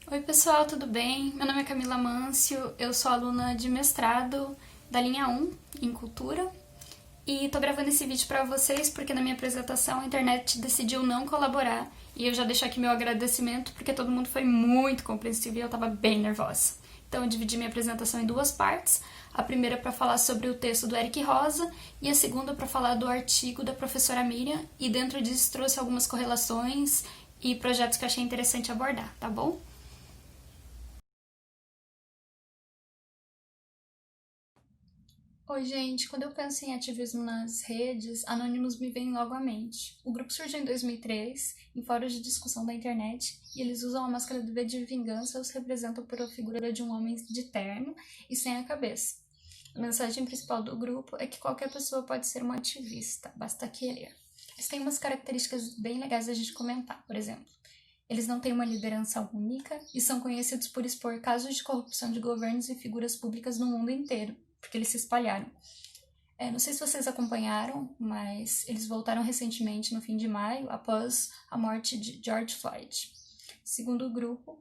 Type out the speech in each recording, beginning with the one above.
Oi pessoal, tudo bem? Meu nome é Camila Mâncio, eu sou aluna de mestrado da linha 1 em Cultura e tô gravando esse vídeo para vocês porque na minha apresentação a internet decidiu não colaborar e eu já deixo aqui meu agradecimento porque todo mundo foi muito compreensivo e eu tava bem nervosa. Então eu dividi minha apresentação em duas partes, a primeira para falar sobre o texto do Eric Rosa e a segunda para falar do artigo da professora Miriam e dentro disso trouxe algumas correlações e projetos que eu achei interessante abordar, tá bom? Oi, gente. Quando eu penso em ativismo nas redes, Anonymous me vem logo à mente. O grupo surgiu em 2003, em fóruns de discussão da internet, e eles usam a máscara do V de vingança e os representam por a figura de um homem de terno e sem a cabeça. A mensagem principal do grupo é que qualquer pessoa pode ser uma ativista, basta querer. Eles têm umas características bem legais da gente comentar, por exemplo. Eles não têm uma liderança única e são conhecidos por expor casos de corrupção de governos e figuras públicas no mundo inteiro, porque eles se espalharam. Não sei se vocês acompanharam, mas eles voltaram recentemente, no fim de maio, após a morte de George Floyd. Segundo o grupo,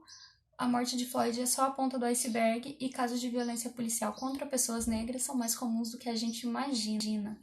a morte de Floyd é só a ponta do iceberg e casos de violência policial contra pessoas negras são mais comuns do que a gente imagina.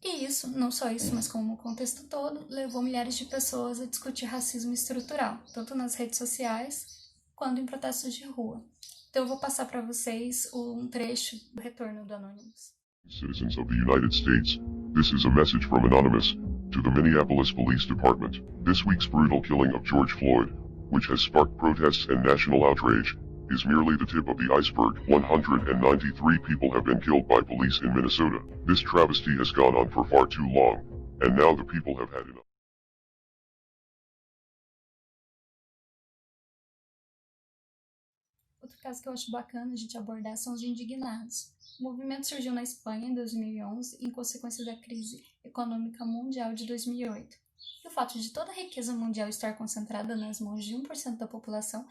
E isso, não só isso, mas como o contexto todo, levou milhares de pessoas a discutir racismo estrutural, tanto nas redes sociais quanto em protestos de rua. Então eu vou passar para vocês um trecho do retorno do Anonymous. Citizens of the United States, this is a message from Anonymous to the Minneapolis Police Department. This week's brutal killing of George Floyd, which has sparked protests and national outrage, is merely the tip of the iceberg. 193 people have been killed by police in Minnesota. This travesty has gone on for far too long, and now the people have had enough. Outro caso que eu acho bacana a gente abordar são os indignados. O movimento surgiu na Espanha em 2011 em consequência da crise econômica mundial de 2008. E o fato de toda a riqueza mundial estar concentrada nas mãos de 1% da população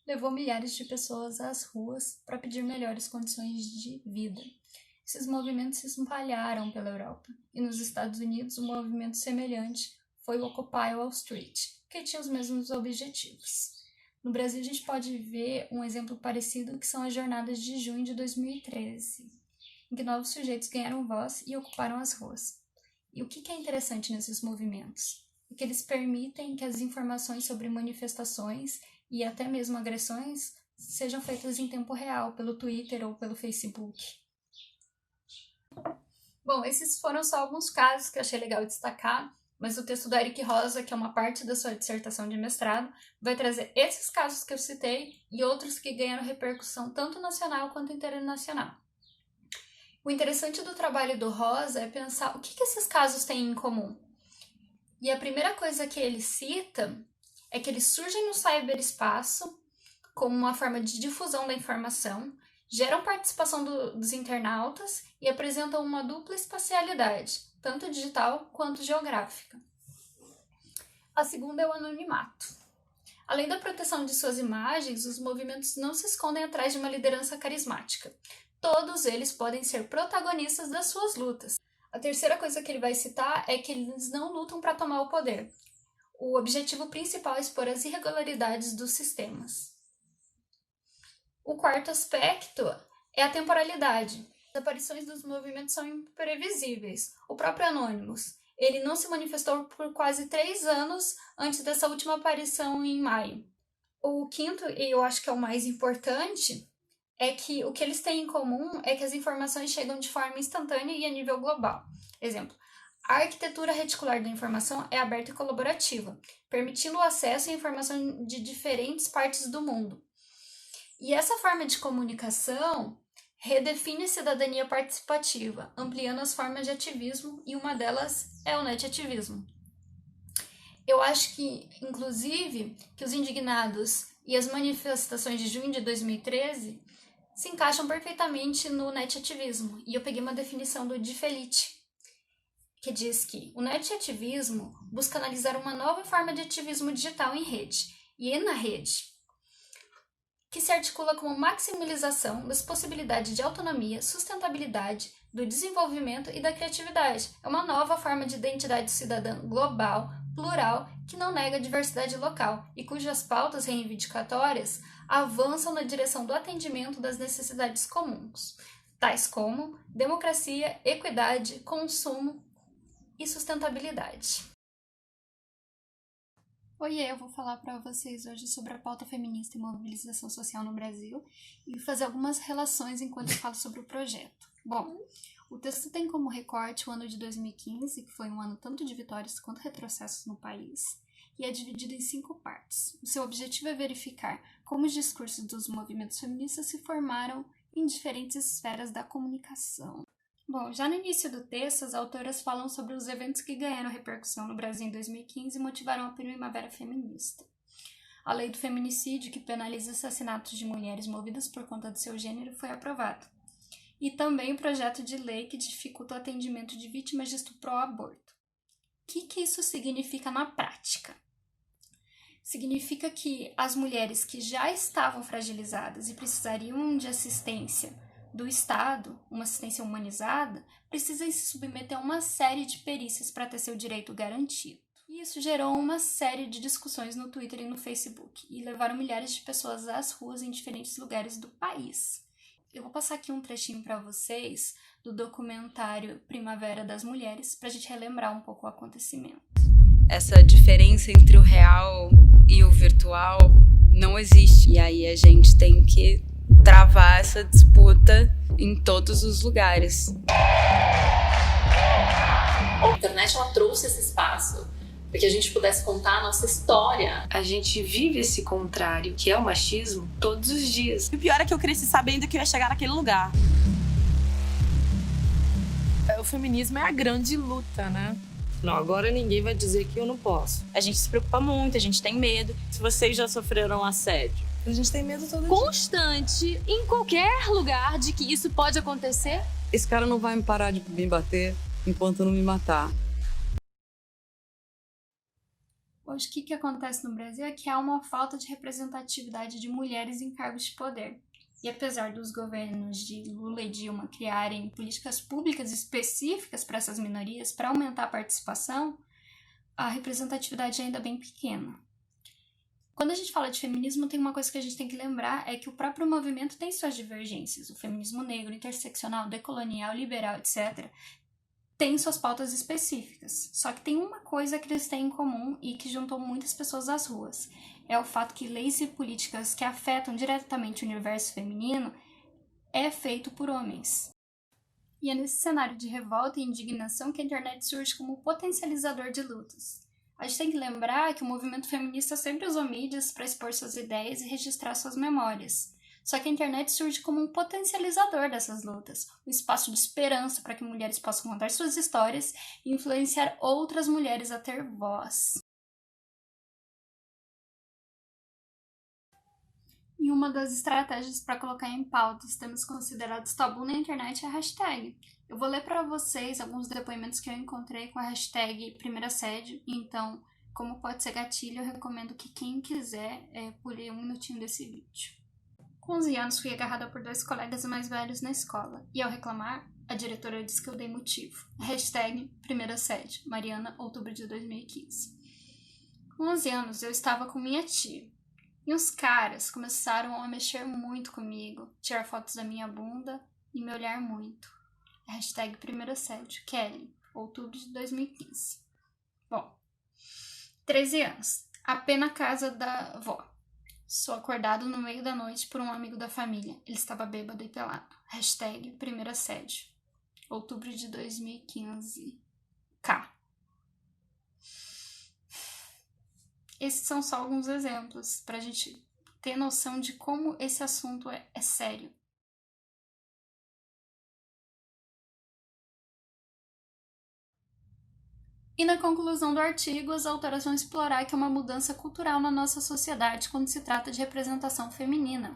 levou milhares de pessoas às ruas para pedir melhores condições de vida. Esses movimentos se espalharam pela Europa, e nos Estados Unidos um movimento semelhante foi o Occupy Wall Street, que tinha os mesmos objetivos. No Brasil a gente pode ver um exemplo parecido que são as jornadas de junho de 2013, em que novos sujeitos ganharam voz e ocuparam as ruas. E o que é interessante nesses movimentos? É que eles permitem que as informações sobre manifestações e até mesmo agressões sejam feitas em tempo real, pelo Twitter ou pelo Facebook. Bom, esses foram só alguns casos que eu achei legal destacar, mas o texto do Eric Rosa, que é uma parte da sua dissertação de mestrado, vai trazer esses casos que eu citei e outros que ganharam repercussão tanto nacional quanto internacional. O interessante do trabalho do Rosa é pensar o que esses casos têm em comum. E a primeira coisa que ele cita é que eles surgem no cyberespaço como uma forma de difusão da informação, geram participação dos internautas e apresentam uma dupla espacialidade, tanto digital quanto geográfica. A segunda é o anonimato. Além da proteção de suas imagens, os movimentos não se escondem atrás de uma liderança carismática. Todos eles podem ser protagonistas das suas lutas. A terceira coisa que ele vai citar é que eles não lutam para tomar o poder. O objetivo principal é expor as irregularidades dos sistemas. O quarto aspecto é a temporalidade. As aparições dos movimentos são imprevisíveis. O próprio Anonymous, ele não se manifestou por quase 3 anos antes dessa última aparição em maio. O quinto, e eu acho que é o mais importante, é que o que eles têm em comum é que as informações chegam de forma instantânea e a nível global. Exemplo, a arquitetura reticular da informação é aberta e colaborativa, permitindo o acesso à informação de diferentes partes do mundo. E essa forma de comunicação redefine a cidadania participativa, ampliando as formas de ativismo, e uma delas é o netativismo. Eu acho que, inclusive, que os indignados e as manifestações de junho de 2013 se encaixam perfeitamente no netativismo, e eu peguei uma definição do Di Felice, que diz que o netativismo busca analisar uma nova forma de ativismo digital em rede, e na rede, que se articula como maximização das possibilidades de autonomia, sustentabilidade, do desenvolvimento e da criatividade. É uma nova forma de identidade cidadã global, plural, que não nega a diversidade local e cujas pautas reivindicatórias avançam na direção do atendimento das necessidades comuns, tais como democracia, equidade, consumo e sustentabilidade. Oiê, eu vou falar para vocês hoje sobre a pauta feminista e mobilização social no Brasil e fazer algumas relações enquanto eu falo sobre o projeto. Bom, o texto tem como recorte o ano de 2015, que foi um ano tanto de vitórias quanto retrocessos no país, e é dividido em 5 partes. O seu objetivo é verificar como os discursos dos movimentos feministas se formaram em diferentes esferas da comunicação. Bom, já no início do texto, as autoras falam sobre os eventos que ganharam repercussão no Brasil em 2015 e motivaram a primavera feminista. A lei do feminicídio, que penaliza assassinatos de mulheres movidas por conta do seu gênero, foi aprovada. E também o projeto de lei que dificulta o atendimento de vítimas de estupro ou aborto. O que isso significa na prática? Significa que as mulheres que já estavam fragilizadas e precisariam de assistência do Estado, uma assistência humanizada, precisam se submeter a uma série de perícias para ter seu direito garantido. E isso gerou uma série de discussões no Twitter e no Facebook e levaram milhares de pessoas às ruas em diferentes lugares do país. Eu vou passar aqui um trechinho para vocês do documentário Primavera das Mulheres para a gente relembrar um pouco o acontecimento. Essa diferença entre o real e o virtual não existe. E aí a gente tem que travar essa disputa em todos os lugares. A internet, ela trouxe esse espaço para que a gente pudesse contar a nossa história. A gente vive esse contrário, que é o machismo, todos os dias. E o pior é que eu cresci sabendo que eu ia chegar naquele lugar. O feminismo é a grande luta, né? Não, agora ninguém vai dizer que eu não posso. A gente se preocupa muito, a gente tem medo. Se vocês já sofreram assédio. A gente tem medo todo constante, em qualquer lugar, de que isso pode acontecer. Esse cara não vai me parar de me bater enquanto não me matar. Hoje, o que acontece no Brasil é que há uma falta de representatividade de mulheres em cargos de poder. E apesar dos governos de Lula e Dilma criarem políticas públicas específicas para essas minorias, para aumentar a participação, a representatividade é ainda bem pequena. Quando a gente fala de feminismo, tem uma coisa que a gente tem que lembrar, é que o próprio movimento tem suas divergências. O feminismo negro, interseccional, decolonial, liberal, etc., tem suas pautas específicas. Só que tem uma coisa que eles têm em comum e que juntou muitas pessoas às ruas. É o fato que leis e políticas que afetam diretamente o universo feminino é feito por homens. E é nesse cenário de revolta e indignação que a internet surge como potencializador de lutas. A gente tem que lembrar que o movimento feminista sempre usou mídias para expor suas ideias e registrar suas memórias. Só que a internet surge como um potencializador dessas lutas, um espaço de esperança para que mulheres possam contar suas histórias e influenciar outras mulheres a ter voz. E uma das estratégias para colocar em pauta os temas considerados tabu na internet é a hashtag. Eu vou ler para vocês alguns depoimentos que eu encontrei com a hashtag Primeiro Assédio. Então, como pode ser gatilho, eu recomendo que quem quiser pule 1 minutinho desse vídeo. Com 11 anos, fui agarrada por 2 colegas mais velhos na escola. E ao reclamar, a diretora disse que eu dei motivo. Hashtag Primeiro Assédio. Mariana, outubro de 2015. Com 11 anos, eu estava com minha tia. E os caras começaram a mexer muito comigo, tirar fotos da minha bunda e me olhar muito. Hashtag Primeiro Assédio. Kelly, outubro de 2015. Bom, 13 anos. AP na casa da avó. Sou acordado no meio da noite por um amigo da família. Ele estava bêbado e pelado. Hashtag Primeiro Assédio. Outubro de 2015. K. Esses são só alguns exemplos para a gente ter noção de como esse assunto é sério. E na conclusão do artigo, as autoras vão explorar que é uma mudança cultural na nossa sociedade quando se trata de representação feminina.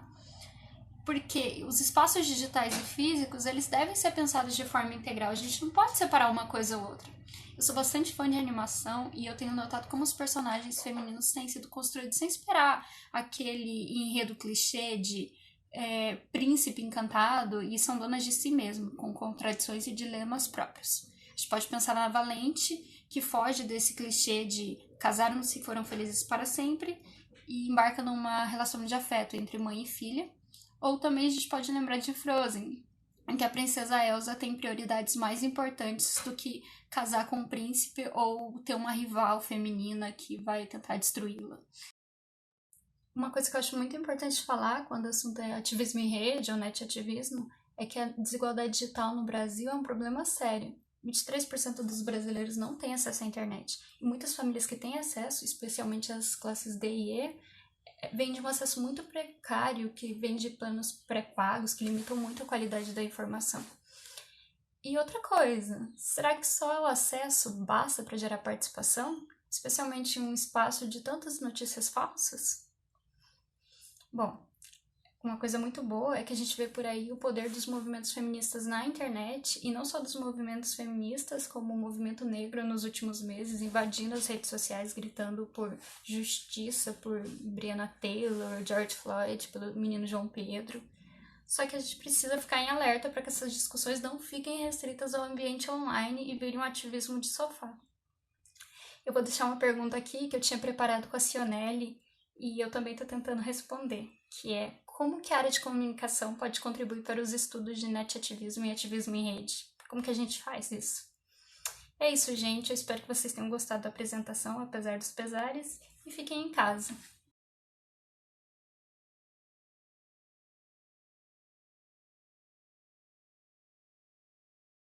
Porque os espaços digitais e físicos, eles devem ser pensados de forma integral. A gente não pode separar uma coisa ou outra. Eu sou bastante fã de animação e eu tenho notado como os personagens femininos têm sido construídos sem esperar aquele enredo clichê de príncipe encantado e são donas de si mesmo, com contradições e dilemas próprios. A gente pode pensar na Valente, que foge desse clichê de casaram-se e foram felizes para sempre e embarca numa relação de afeto entre mãe e filha. Ou também a gente pode lembrar de Frozen, em que a princesa Elsa tem prioridades mais importantes do que casar com um príncipe ou ter uma rival feminina que vai tentar destruí-la. Uma coisa que eu acho muito importante falar quando o assunto é ativismo em rede ou net-ativismo é que a desigualdade digital no Brasil é um problema sério. 23% dos brasileiros não têm acesso à internet. E muitas famílias que têm acesso, especialmente as classes D e E, vêm de um acesso muito precário, que vem de planos pré-pagos, que limitam muito a qualidade da informação. E outra coisa, será que só o acesso basta para gerar participação? Especialmente em um espaço de tantas notícias falsas? Bom, uma coisa muito boa é que a gente vê por aí o poder dos movimentos feministas na internet, e não só dos movimentos feministas, como o movimento negro nos últimos meses, invadindo as redes sociais, gritando por justiça, por Breonna Taylor, George Floyd, pelo menino João Pedro. Só que a gente precisa ficar em alerta para que essas discussões não fiquem restritas ao ambiente online e virem um ativismo de sofá. Eu vou deixar uma pergunta aqui que eu tinha preparado com a Cionelli, e eu também estou tentando responder, que é: como que a área de comunicação pode contribuir para os estudos de net-ativismo e ativismo em rede? Como que a gente faz isso? É isso, gente. Eu espero que vocês tenham gostado da apresentação, apesar dos pesares, e fiquem em casa.